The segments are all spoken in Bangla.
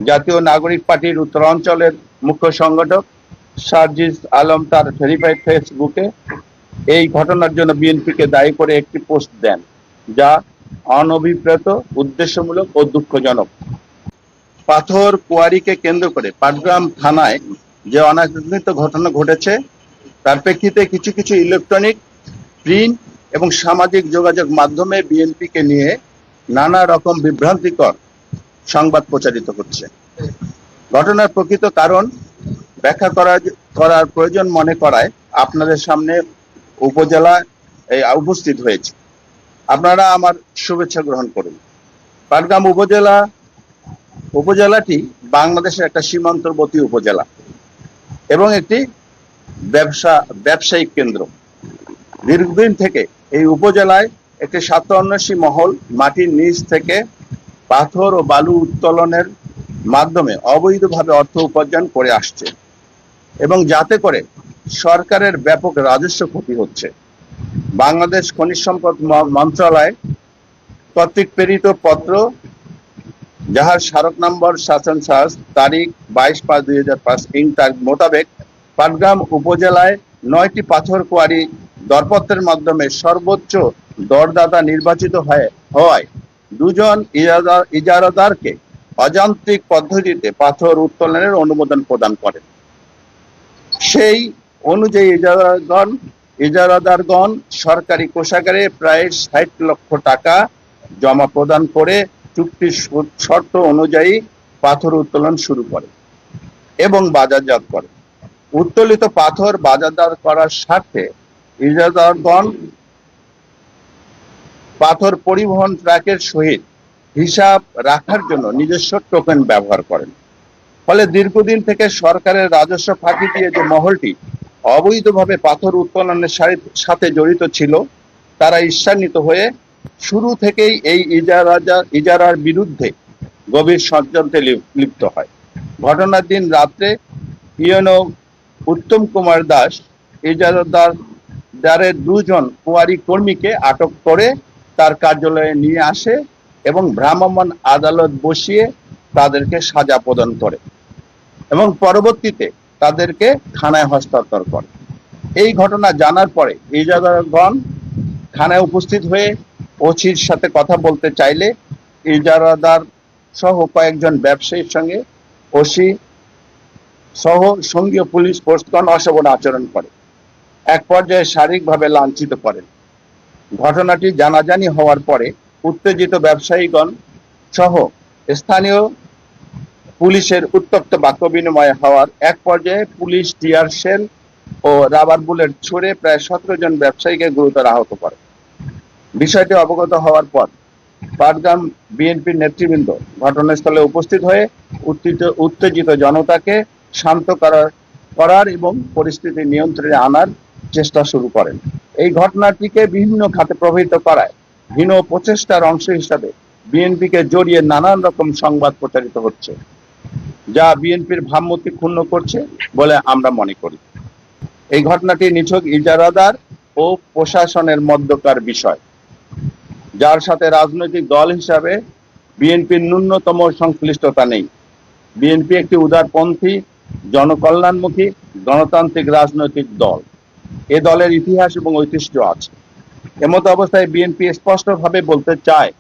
জাতীয় নাগরিক পার্টির উত্তরাঞ্চলের মুখ্য সংগঠক সার্জিস আলম তার ভেরিফাইড ফেসবুকে এই ঘটনার জন্য বিএনপিকে দায়ী করে একটি পোস্ট দেন, যা অনভিপ্রেত, উদ্দেশ্যমূলক ও দুঃখজনক। পাথর কোয়ারিকে কেন্দ্র করে পাটগ্রাম থানায় যে অনাকাঙ্ক্ষিত ঘটনা ঘটেছে তার প্রেক্ষিতে কিছু কিছু ইলেকট্রনিক, প্রিন্ট এবং সামাজিক যোগাযোগ মাধ্যমে বিএনপিকে নিয়ে নানা রকম বিভ্রান্তিকর সংবাদ প্রচারিত হচ্ছে। ঘটনার প্রকৃত কারণ ব্যাখ্যা করার প্রয়োজন মনে করায় আপনাদের সামনে উপজেলা উপস্থিত হয়েছে। আপনারা আমার শুভেচ্ছা গ্রহণ করুন। পাটগ্রাম উপজেলাটি বাংলাদেশের একটা সীমান্তবর্তী উপজেলা এবং একটি ব্যবসায়িক কেন্দ্র। দীর্ঘদিন থেকে এই উপজেলায় একটি স্বার্থান্বেষী মহল মাটির নিচ থেকে পাথর ও বালু উত্তোলনের মাধ্যমে অবৈধভাবে অর্থ উপার্জন করে আসছে এবং যাতে করে সরকারের ব্যাপক রাজস্ব ক্ষতি হচ্ছে। বাংলাদেশ খনিজ সম্পদ মন্ত্রণালয় কর্তৃক প্রেরিত পত্র, যাহার স্মারক নম্বর শাসন সাজ তারিখ 22/5/2005 তার মোতাবেক পাটগ্রাম উপজেলায় 9টি পাথর কোয়ারি দরপত্রের মাধ্যমে সর্বোচ্চ দরদাতা নির্বাচিত হওয়ায় 2 জন ইজারাদারকে অযান্ত্রিক পদ্ধতিতে পাথর উত্তোলনের অনুমোদন প্রদান করেন। সেই অনুযায়ী ইজারাদারগণ সরকারি কোষাগারে প্রায় 60 লক্ষ টাকা জমা প্রদান করে চুক্তির শর্ত অনুযায়ী পাথর উত্তোলন শুরু করে এবং বাজারজাত করে। উত্তোলিত পাথর বাজারজাত করার স্বার্থে ইজারাদারগণ পাথর পরিবহন ট্রাকের সহিত হিসাব রাখার জন্য নিজস্ব টোকেন ব্যবহার করেন। ফলে দীর্ঘদিন থেকে সরকারের রাজস্ব ফাঁকি দিয়ে যে মহলটি অবৈধভাবে পাথর উত্তোলনের সাথে জড়িত ছিল, তারা ঈর্ষান্বিত হয়ে শুরু থেকেই এই ইজারার বিরুদ্ধে গভীর ষড়যন্ত্রে লিপ্ত হয়। ঘটনার দিন রাত্রে ইউএনও উত্তম কুমার দাস ইজারাদারের 2 জন কোয়ারি কর্মীকে আটক করে তার কার্যালয়ে নিয়ে আসে এবং ভ্রাম্যমাণ আদালত বসিয়ে তাদেরকে সাজা প্রদান করে এবং পরবর্তীতে তাদেরকে থানায় হস্তান্তর করে। এই ঘটনা জানার পরে ইজারাদারগণ থানায় উপস্থিত হয়ে ওসির সাথে কথা বলতে চাইলে ইজারাদার সহ কয়েকজন ব্যবসায়ীর সঙ্গে ওসি সহ সঙ্গীয় পুলিশ ফোর্সগণ অশোভন আচরণ করে, এক পর্যায়ে শারীরিকভাবে লাঞ্ছিত করেন। ঘটনাটি জানাজানি হওয়ার পরে উত্তেজিত ব্যবসায়ীগণ সহ স্থানীয় পুলিশের উত্তপ্ত বাক্য বিনিময় হওয়ার এক পর্যায়ে পুলিশ টিয়ার শেল ও রাবার বুলেট ছুড়ে প্রায় 17 জন ব্যবসায়ীকে গুরুতর আহত করে। বিষয়টি অবগত হওয়ার পর পাটগ্রাম বিএনপির নেতৃবৃন্দ ঘটনাস্থলে উপস্থিত হয়ে উত্তেজিত জনতাকে শান্ত করার এবং পরিস্থিতি নিয়ন্ত্রণে আনার চেষ্টা শুরু করেন। এই ঘটনাটিকে বিভিন্ন খাতে প্রভাবিত করায় হীন প্রচেষ্টার অংশ হিসাবে বিএনপিকে জড়িয়ে নানান রকম সংবাদ প্রচারিত হচ্ছে, যা বিএনপির ভাবমূর্তি ক্ষুণ্ণ করছে বলে আমরা মনে করি। এই ঘটনাটি নিছক ইজারাদার ও প্রশাসনের মধ্যকার বিষয়, যার সাথে রাজনৈতিক দল হিসাবে বিএনপির ন্যূনতম সংশ্লিষ্টতা নেই। বিএনপি একটি উদারপন্থী, জনকল্যাণমুখী, গণতান্ত্রিক রাজনৈতিক দল। এ দলের ইতিহাস এবং ঐতিহ্য আছে। এমত অবস্থায় বিএনপি স্পষ্টভাবে বলতে চায়,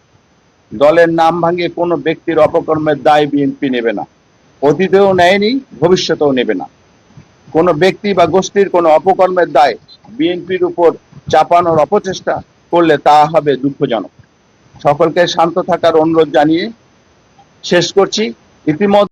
দলের নাম ভাঙিয়ে কোনো ব্যক্তির অপকর্মের দায় বিএনপি নেবে না, অতীতেও নেয়নি, ভবিষ্যতেও নেবে না। কোনো ব্যক্তি বা গোষ্ঠীর কোনো অপকর্মের দায় বিএনপির উপর চাপানোর অপচেষ্টা করলে তা হবে দুঃখজনক। সকলকে শান্ত থাকার অনুরোধ জানিয়ে শেষ করছি। ইতিমধ্যে